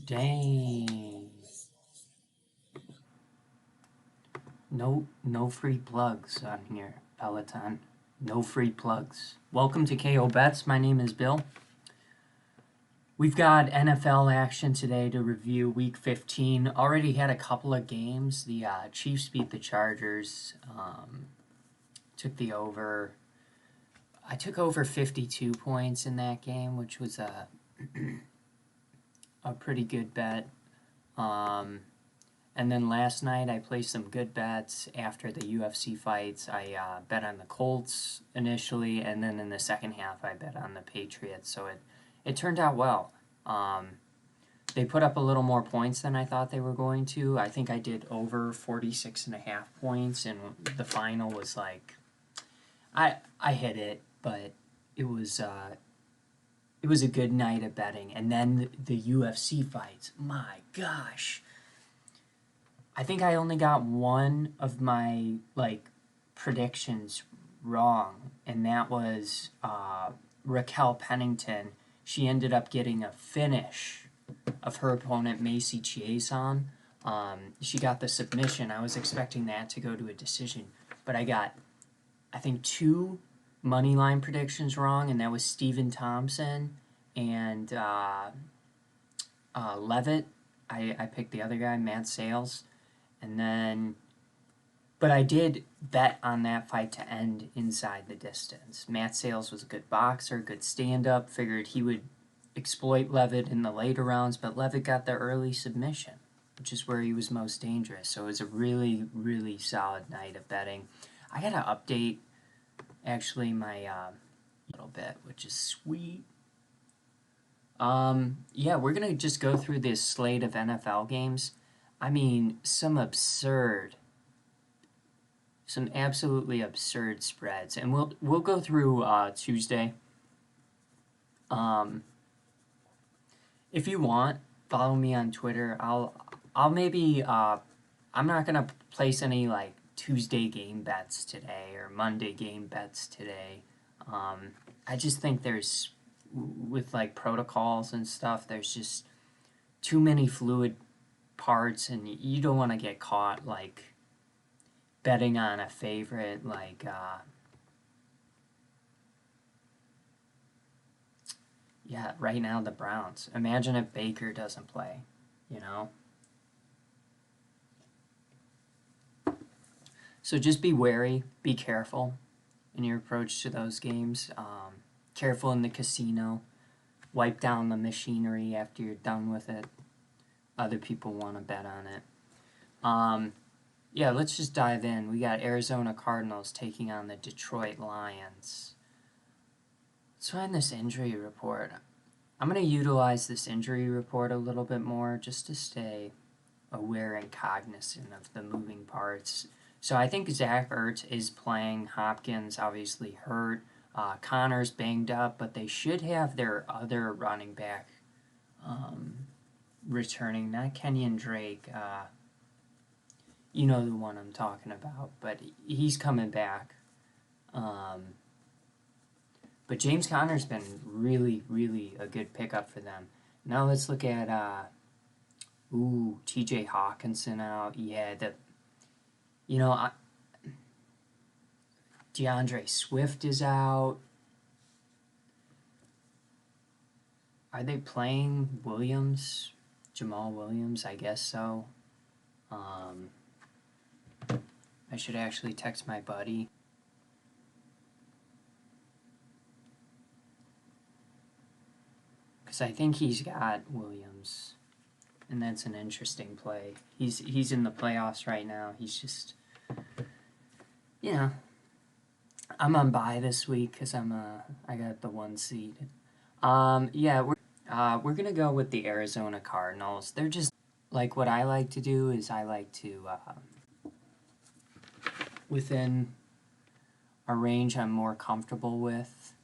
Dang. No free plugs on here, Peloton. No free plugs. Welcome to KO Bets. My name is Bill. We've got NFL action today to review Week 15. Already had a couple of games. The Chiefs beat the Chargers. Took the over. I took over 52 points in that game, which was a pretty good bet. And then last night I placed some good bets after the UFC fights. I bet on the Colts initially, and then in the second half I bet on the Patriots. So it turned out well. They put up a little more points than I thought they were going to. I think I did over 46.5 points, and the final was like, I hit it, but it was a good night of betting. And then the UFC fights, my gosh. I think I only got one of my predictions wrong, and that was Raquel Pennington. She ended up getting a finish of her opponent Macy Chiasson. She got the submission. I was expecting that to go to a decision, but I got, I think, two money line predictions wrong, and that was Stephen Thompson and Levitt. I picked the other guy, Matt Sales. And then, but I did bet on that fight to end inside the distance. Matt Sales was a good boxer, good stand-up, figured he would exploit Levitt in the later rounds, but Levitt got the early submission, which is where he was most dangerous. So it was a really, really solid night of betting. I got to update, actually, my little bit, which is sweet. Yeah, we're going to just go through this slate of NFL games. I mean, some absolutely absurd spreads, and we'll go through Tuesday. If you want, follow me on Twitter. I'll maybe I'm not gonna place any Tuesday game bets today or Monday game bets today. I just think there's, with protocols and stuff, there's just too many fluid parts, and you don't want to get caught betting on a favorite yeah, right now the Browns. Imagine if Baker doesn't play, you know? So just be wary, be careful in your approach to those games. Careful in the casino. Wipe down the machinery after you're done with it. Other people want to bet on it. Yeah, let's just dive in. We got Arizona Cardinals taking on the Detroit Lions. Let's find this injury report. I'm going to utilize this injury report a little bit more just to stay aware and cognizant of the moving parts. So I think Zach Ertz is playing. Hopkins obviously hurt. Connor's banged up, but they should have their other running back returning, not Kenyon Drake. You know the one I'm talking about, but he's coming back. But James Conner's been really, really a good pickup for them. Now let's look at TJ Hawkinson out. Yeah, DeAndre Swift is out. Are they playing Williams? Jamal Williams? I guess so. I should actually text my buddy. Because I think he's got Williams. And that's an interesting play. He's in the playoffs right now. He's just, I'm on bye this week because I got the 1 seed. Yeah, we're gonna go with the Arizona Cardinals. They're just what I like to do is I like to within a range I'm more comfortable with.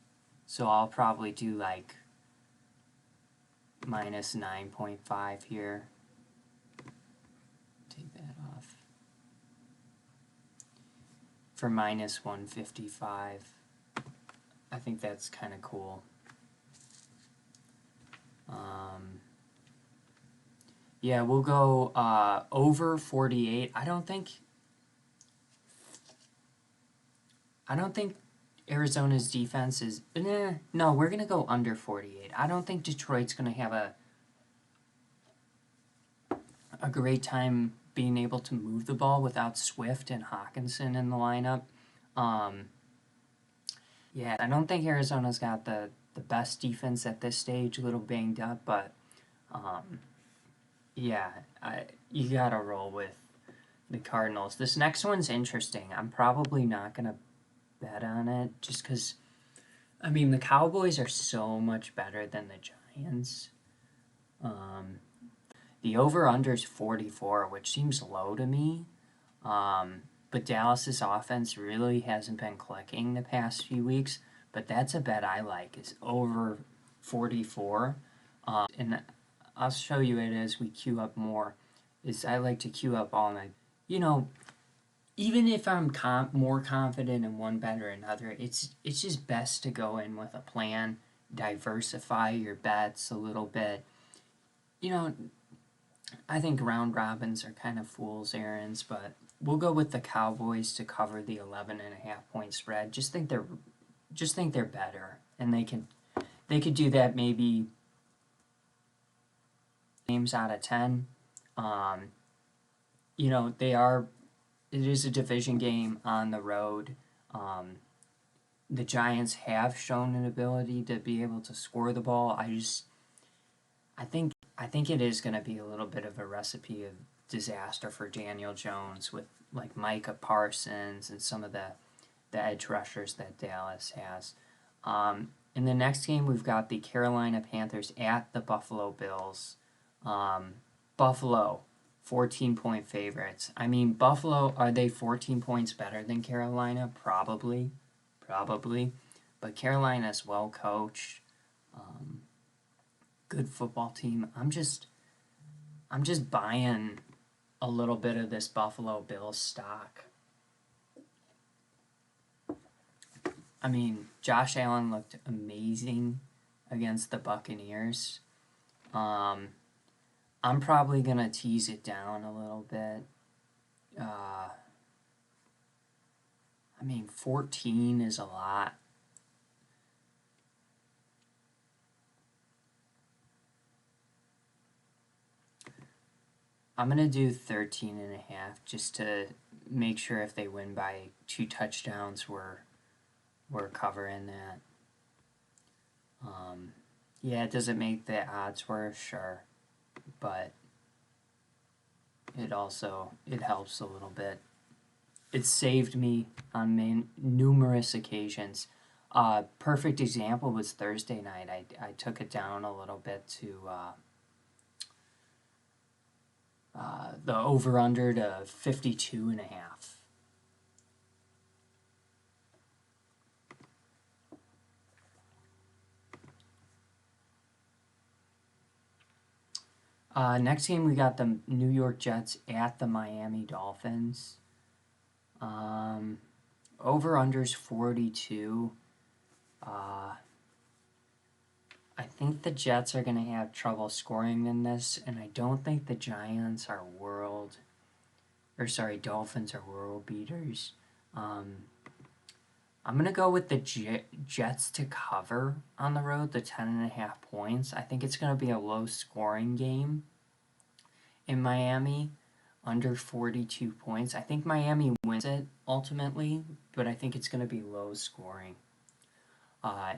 So I'll probably do minus 9.5 here. Take that off. For minus 155. I think that's kind of cool. Yeah, we'll go over 48. I don't think Arizona's defense is. No, we're gonna go under 48. I don't think Detroit's gonna have a great time being able to move the ball without Swift and Hawkinson in the lineup. Um, yeah, I don't think Arizona's got the best defense at this stage, a little banged up, but um, yeah, you gotta roll with the Cardinals. This next one's interesting. I'm probably not gonna bet on it just because, I mean, the Cowboys are so much better than the Giants. Um, the over-under is 44, which seems low to me. But Dallas's offense really hasn't been clicking the past few weeks. But that's a bet I like, is over 44. And I'll show you it as we queue up more. Is I like to queue up all night. You know, even if I'm more confident in one bet or another, it's just best to go in with a plan, diversify your bets a little bit. You know, I think round robins are kind of fool's errands, but we'll go with the Cowboys to cover the 11.5 point spread. Just think they're better, and they could do that maybe games out of 10. Um, you know, it is a division game on the road. Um, the Giants have shown an ability to be able to score the ball. I think it is going to be a little bit of a recipe of disaster for Daniel Jones with like Micah Parsons and some of the edge rushers that Dallas has. In the next game, we've got the Carolina Panthers at the Buffalo Bills. Buffalo, 14-point favorites. I mean, Buffalo, are they 14 points better than Carolina? Probably. But Carolina's well coached. Good football team. I'm just buying a little bit of this Buffalo Bills stock. I mean, Josh Allen looked amazing against the Buccaneers. I'm probably gonna tease it down a little bit. I mean, 14 is a lot. I'm gonna do 13.5 just to make sure if they win by 2 touchdowns, we're covering that. Yeah, does it make the odds worse? Sure, but it helps a little bit. It saved me on numerous occasions. Perfect example was Thursday night. I took it down a little bit to the over-under to 52.5. Next game, we got the New York Jets at the Miami Dolphins. Over-under's 42. I think the Jets are going to have trouble scoring in this, and I don't think the Dolphins are world beaters. I'm going to go with the Jets to cover on the road, the 10.5 points. I think it's going to be a low-scoring game in Miami, under 42 points. I think Miami wins it ultimately, but I think it's going to be low-scoring.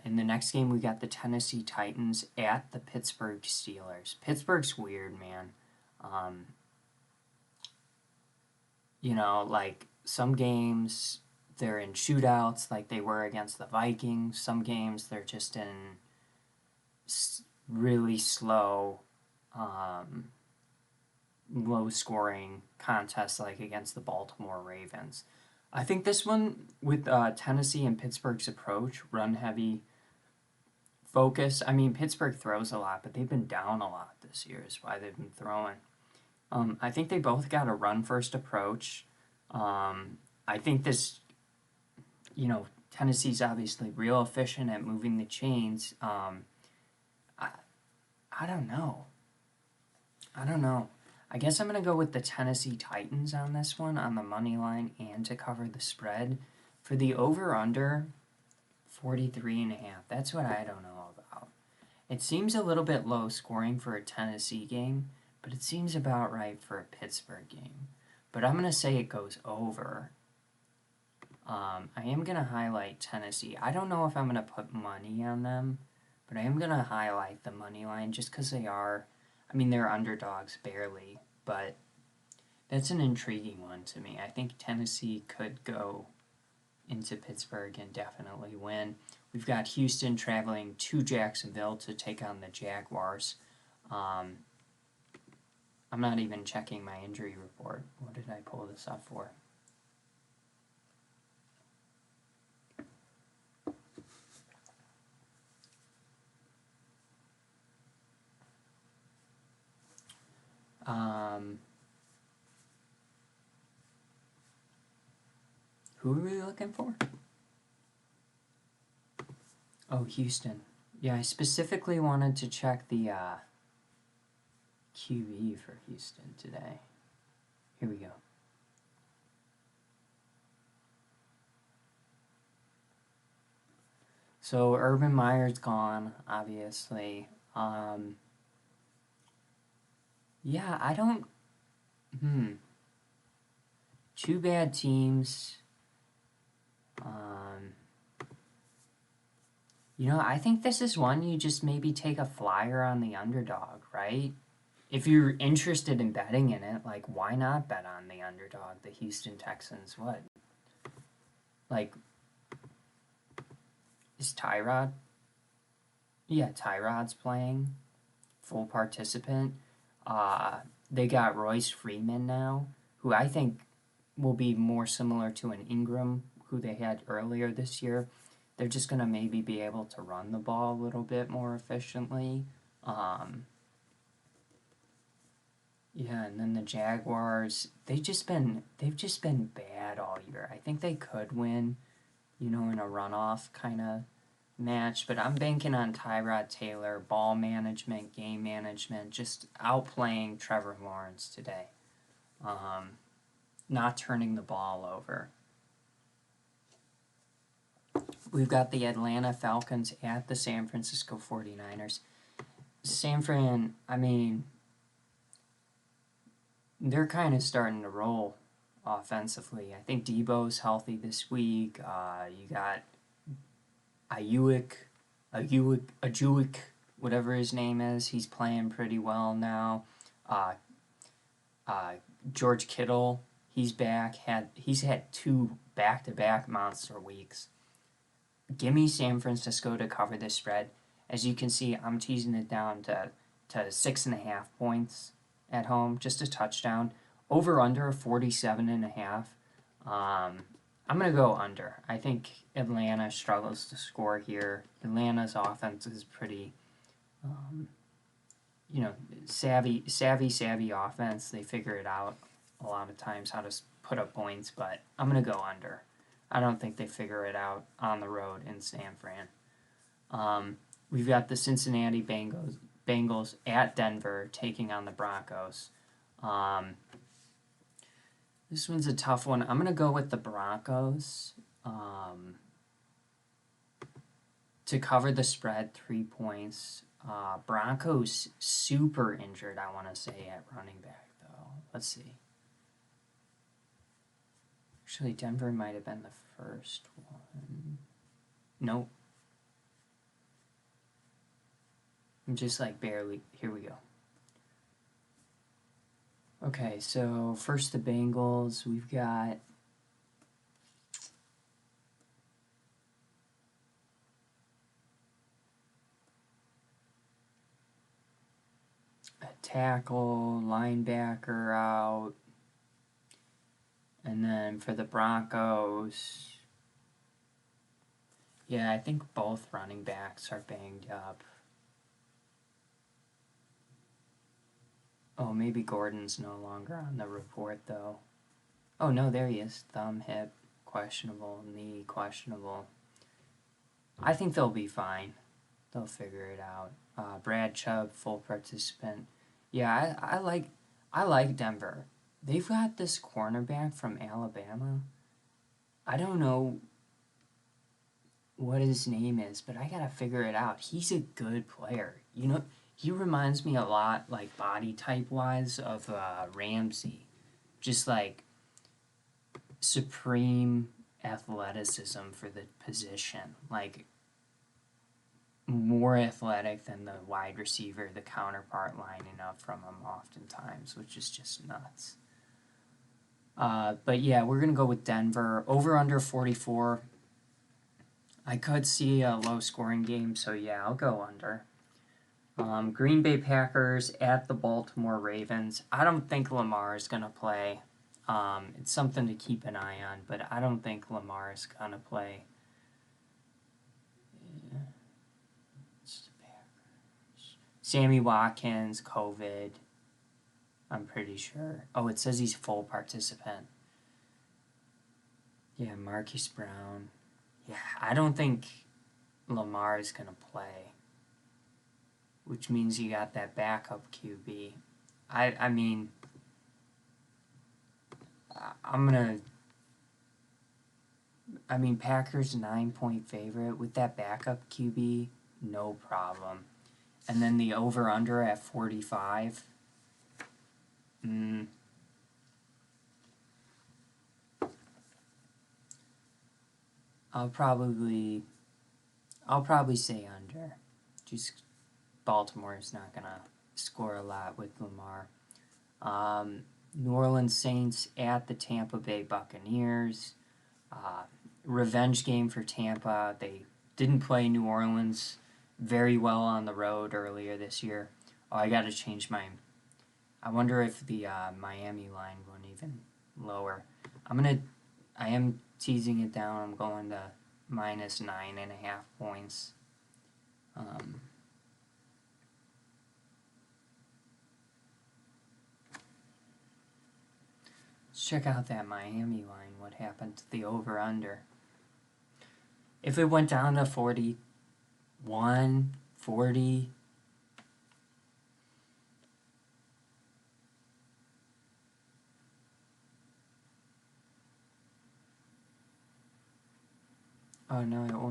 In the next game, we got the Tennessee Titans at the Pittsburgh Steelers. Pittsburgh's weird, man. You know, like some games they're in shootouts like they were against the Vikings. Some games they're just in really slow, low-scoring contests like against the Baltimore Ravens. I think this one with Tennessee and Pittsburgh's approach, run-heavy focus. I mean, Pittsburgh throws a lot, but they've been down a lot this year is why they've been throwing. I think they both got a run-first approach. I think this, Tennessee's obviously real efficient at moving the chains. I don't know. I guess I'm going to go with the Tennessee Titans on this one, on the money line and to cover the spread. For the over-under, 43.5. That's what I don't know about. It seems a little bit low scoring for a Tennessee game, but it seems about right for a Pittsburgh game. But I'm going to say it goes over. I am going to highlight Tennessee. I don't know if I'm going to put money on them, but I am going to highlight the money line just because they are, I mean, they're underdogs barely, but that's an intriguing one to me. I think Tennessee could go into Pittsburgh and definitely win. We've got Houston traveling to Jacksonville to take on the Jaguars. I'm not even checking my injury report. What did I pull this up for? Who are we looking for? Oh, Houston. Yeah, I specifically wanted to check the QB for Houston today. Here we go. So Urban Meyer's gone, obviously. Yeah, I don't. Two bad teams. I think this is one you just maybe take a flyer on the underdog, right? If you're interested in betting in it, like, why not bet on the underdog, the Houston Texans? What? Like, is Tyrod? Yeah, Tyrod's playing. Full participant. They got Royce Freeman now, who I think will be more similar to an Ingram, who they had earlier this year. They're just going to maybe be able to run the ball a little bit more efficiently. Yeah, and then the Jaguars, they've just been bad all year. I think they could win, in a runoff kind of match, but I'm banking on Tyrod Taylor, ball management, game management, just outplaying Trevor Lawrence today. Not turning the ball over. We've got the Atlanta Falcons at the San Francisco 49ers. San Fran, I mean, they're kind of starting to roll offensively. I think Debo's healthy this week. You got Ajuik, whatever his name is. He's playing pretty well now. George Kittle, he's back. He's had 2 back-to-back monster weeks. Give me San Francisco to cover this spread. As you can see, I'm teasing it down to 6.5 points at home, just a touchdown. Over under 47.5. I'm going to go under. I think Atlanta struggles to score here. Atlanta's offense is pretty, savvy offense. They figure it out a lot of times how to put up points, but I'm going to go under. I don't think they figure it out on the road in San Fran. We've got the Cincinnati Bengals at Denver taking on the Broncos. This one's a tough one. I'm going to go with the Broncos to cover the spread, 3 points. Broncos super injured, I want to say, at running back, though. Let's see. Actually, Denver might have been the first one. Nope. I'm just barely. Here we go. Okay, so first the Bengals. We've got a tackle, linebacker out. And then for the Broncos, yeah, I think both running backs are banged up. Oh, maybe Gordon's no longer on the report, though. Oh, no, there he is. Thumb, hip, questionable, knee, questionable. I think they'll be fine. They'll figure it out. Brad Chubb, full participant. Yeah, I like Denver. They've got this cornerback from Alabama. I don't know what his name is, but I gotta figure it out. He's a good player. You know, he reminds me a lot, like body type wise, of Ramsey. Just like supreme athleticism for the position. Like more athletic than the wide receiver, the counterpart lining up from him oftentimes, which is just nuts. But yeah, we're gonna go with Denver over under 44. I could see a low scoring game, so yeah, I'll go under. Green Bay Packers at the Baltimore Ravens. I don't think Lamar is gonna play. It's something to keep an eye on, but I don't think Lamar is gonna play. Sammy Watkins, COVID. I'm pretty sure. Oh, it says he's full participant. Yeah, Marquise Brown. Yeah, I don't think Lamar is gonna play, which means you got that backup QB. I mean, I'm gonna. I mean, Packers 9-point favorite with that backup QB, no problem. And then the over under at 45. I'll probably say under. Just Baltimore's not gonna score a lot with Lamar. New Orleans Saints at the Tampa Bay Buccaneers. Revenge game for Tampa. They didn't play New Orleans very well on the road earlier this year. Oh, I gotta change my. I wonder if the Miami line went even lower. I am teasing it down. I'm going to minus 9.5 points. Let's check out that Miami line. What happened to the over under? If it went down to 41, 40. Oh no, it went